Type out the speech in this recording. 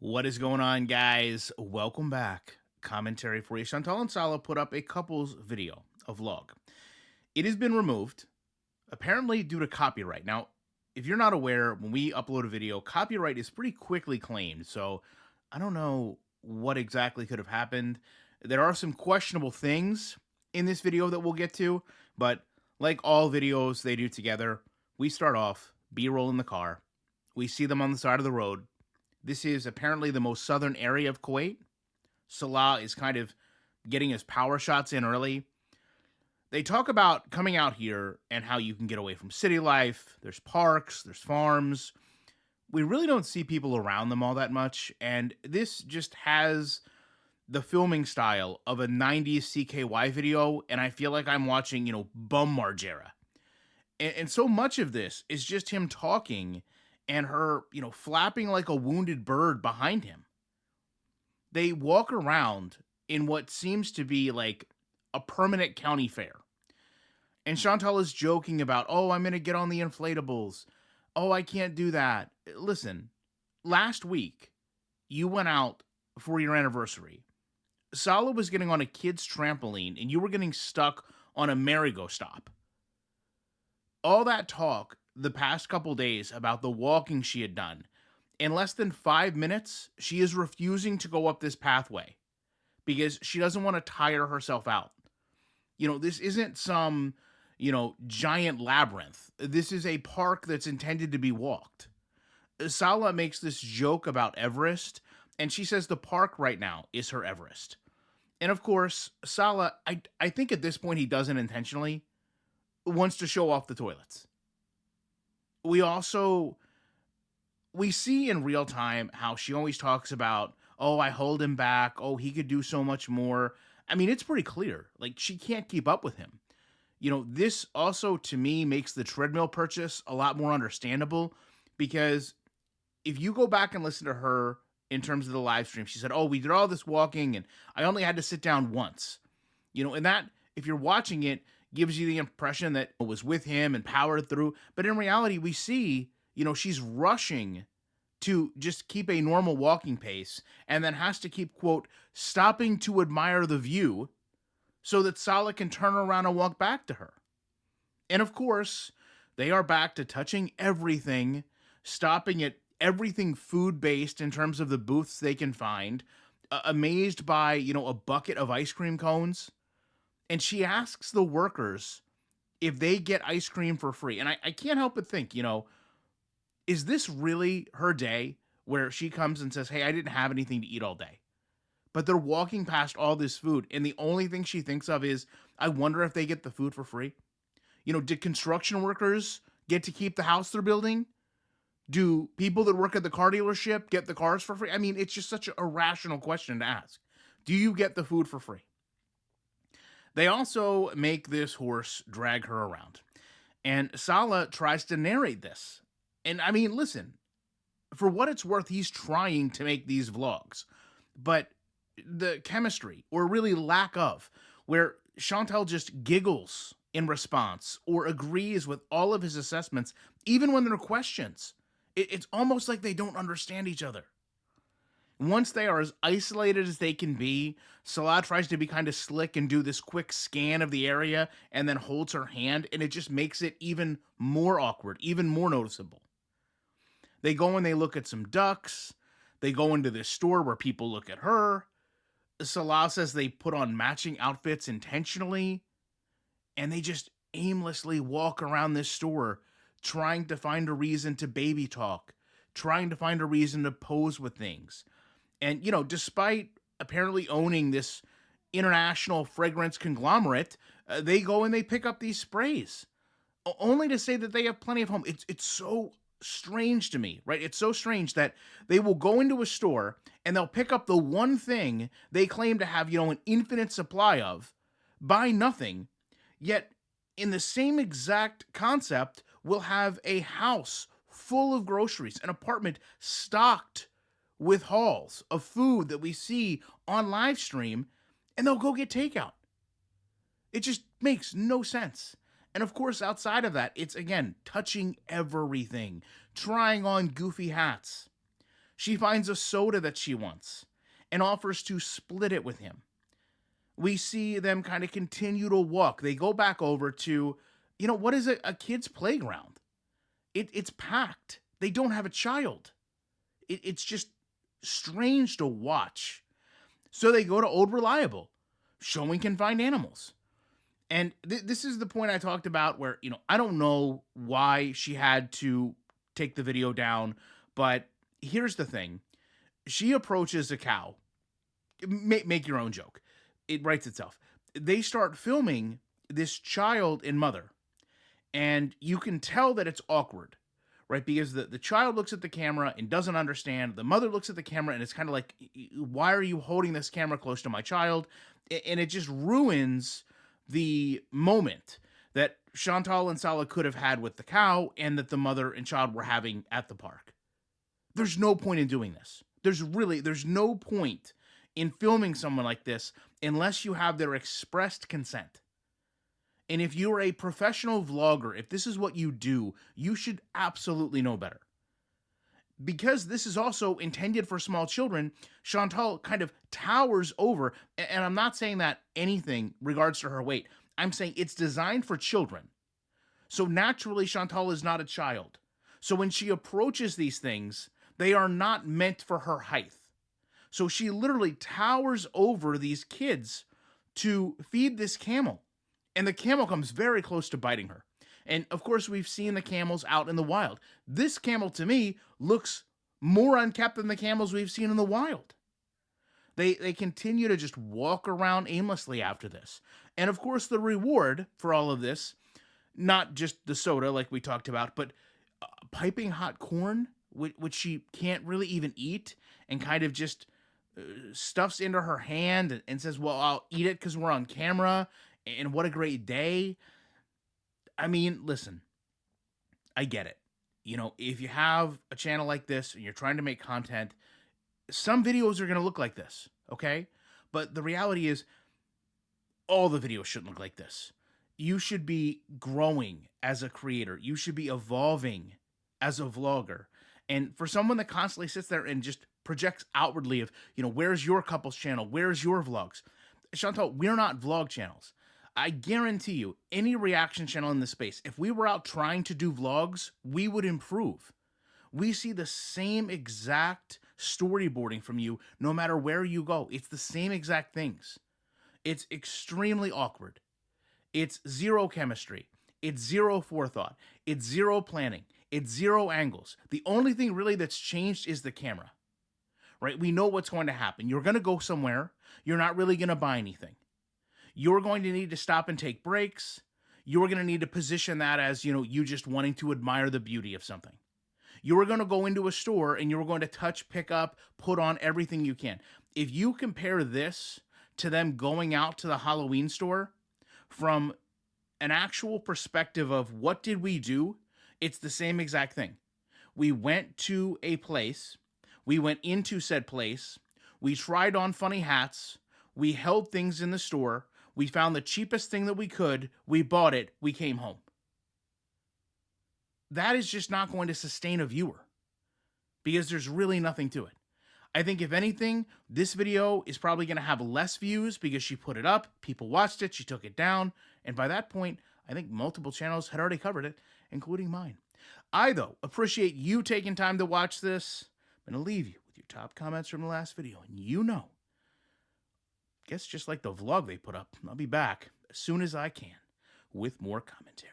What is going on, guys? Welcome back. Commentary for you. Chantal and Sala put up a couple's video, a vlog. It has been removed, apparently due to copyright. Now, if you're not aware, when we upload a video, copyright is pretty quickly claimed. So I don't know what exactly could have happened. There are some questionable things in this video that we'll get to, but like all videos they do together, we start off B-roll in the car. We see them on the side of the road. This is apparently the most southern area of Kuwait. Salah is kind of getting his power shots in early. They talk about coming out here and how you can get away from city life. There's parks, there's farms. We really don't see people around them all that much. And this just has the filming style of a 90s CKY video. And I feel like I'm watching, Bum Margera. And so much of this is just him talking and her, flapping like a wounded bird behind him. They walk around in what seems to be like a permanent county fair. And Chantal is joking about, oh, I'm going to get on the inflatables. Oh, I can't do that. Listen, last week, you went out for your anniversary. Salah was getting on a kid's trampoline and you were getting stuck on a merry-go stop. All that talk the past couple days about the walking she had done, in less than 5 minutes, she is refusing to go up this pathway because she doesn't want to tire herself out. This isn't some, giant labyrinth. This is a park that's intended to be walked. Salah makes this joke about Everest, and she says the park right now is her Everest. And of course, Salah, I think at this point he doesn't intentionally, wants to show off the toilets. We also we see in real time how she always talks about, oh, I hold him back. Oh, he could do so much more. I mean, it's pretty clear. Like, she can't keep up with him. This also to me makes the treadmill purchase a lot more understandable because if you go back and listen to her in terms of the live stream, she said, oh, we did all this walking and I only had to sit down once. And that, if you're watching it, gives you the impression that it was with him and powered through. But in reality, we see, she's rushing to just keep a normal walking pace and then has to keep, quote, stopping to admire the view so that Salah can turn around and walk back to her. And of course, they are back to touching everything, stopping at everything food based in terms of the booths they can find, amazed by, a bucket of ice cream cones. And she asks the workers if they get ice cream for free. And I can't help but think, is this really her day where she comes and says, hey, I didn't have anything to eat all day? But they're walking past all this food, and the only thing she thinks of is, I wonder if they get the food for free. Did construction workers get to keep the house they're building? Do people that work at the car dealership get the cars for free? I mean, it's just such a rational question to ask. Do you get the food for free? They also make this horse drag her around. And Salah tries to narrate this. And I mean, listen, for what it's worth, he's trying to make these vlogs. But the chemistry, or really lack of, where Chantal just giggles in response or agrees with all of his assessments, even when there are questions, it's almost like they don't understand each other. Once they are as isolated as they can be, Salah tries to be kind of slick and do this quick scan of the area and then holds her hand, and it just makes it even more awkward, even more noticeable. They go and they look at some ducks. They go into this store where people look at her. Salah says they put on matching outfits intentionally, and they just aimlessly walk around this store trying to find a reason to baby talk, trying to find a reason to pose with things. And, despite apparently owning this international fragrance conglomerate, they go and they pick up these sprays, only to say that they have plenty of home. It's so strange to me, right? It's so strange that they will go into a store and they'll pick up the one thing they claim to have, an infinite supply of, buy nothing, yet in the same exact concept will have a house full of groceries, an apartment stocked with hauls of food that we see on live stream, and they'll go get takeout. It just makes no sense. And of course, outside of that, it's again touching everything, trying on goofy hats. She finds a soda that she wants and offers to split it with him. We see them kind of continue to walk. They go back over to, what is a kid's playground? It's packed. They don't have a child. It's just strange to watch. So they go to Old Reliable, showing confined animals. And this is the point I talked about where, I don't know why she had to take the video down, but here's the thing. She approaches a cow. Make your own joke. It writes itself. They start filming this child and mother, and you can tell that it's awkward, right? Because the child looks at the camera and doesn't understand. The mother looks at the camera and it's kind of like, why are you holding this camera close to my child? And it just ruins the moment that Chantal and Sala could have had with the cow and that the mother and child were having at the park. There's no point in doing this. There's no point in filming someone like this unless you have their expressed consent. And if you're a professional vlogger, if this is what you do, you should absolutely know better. Because this is also intended for small children, Chantal kind of towers over, and I'm not saying that anything regards to her weight. I'm saying it's designed for children. So naturally, Chantal is not a child. So when she approaches these things, they are not meant for her height. So she literally towers over these kids to feed this camel. And the camel comes very close to biting her. And of course, we've seen the camels out in the wild. This camel, to me, looks more unkept than the camels we've seen in the wild. They continue to just walk around aimlessly after this. And of course, the reward for all of this, not just the soda like we talked about, but piping hot corn, which she can't really even eat, and kind of just stuffs into her hand and says, well, I'll eat it because we're on camera, and what a great day. I mean, listen, I get it. If you have a channel like this and you're trying to make content, some videos are going to look like this, okay? But the reality is, all the videos shouldn't look like this. You should be growing as a creator. You should be evolving as a vlogger. And for someone that constantly sits there and just projects outwardly of, where's your couple's channel? Where's your vlogs? Chantal, we're not vlog channels. I guarantee you, any reaction channel in this space, if we were out trying to do vlogs, we would improve. We see the same exact storyboarding from you no matter where you go. It's the same exact things. It's extremely awkward. It's zero chemistry. It's zero forethought. It's zero planning. It's zero angles. The only thing really that's changed is the camera, right? We know what's going to happen. You're going to go somewhere. You're not really going to buy anything. You're going to need to stop and take breaks. You're going to need to position that as, you just wanting to admire the beauty of something. You're going to go into a store and you're going to touch, pick up, put on everything you can. If you compare this to them going out to the Halloween store from an actual perspective of what did we do, it's the same exact thing. We went to a place. We went into said place. We tried on funny hats. We held things in the store. We found the cheapest thing that we could. We bought it. We came home. That is just not going to sustain a viewer because there's really nothing to it. I think if anything, this video is probably going to have less views because she put it up, people watched it, she took it down, and by that point, I think multiple channels had already covered it, including mine. I, though, appreciate you taking time to watch this. I'm going to leave you with your top comments from the last video, and guess just like the vlog they put up, I'll be back as soon as I can with more commentary.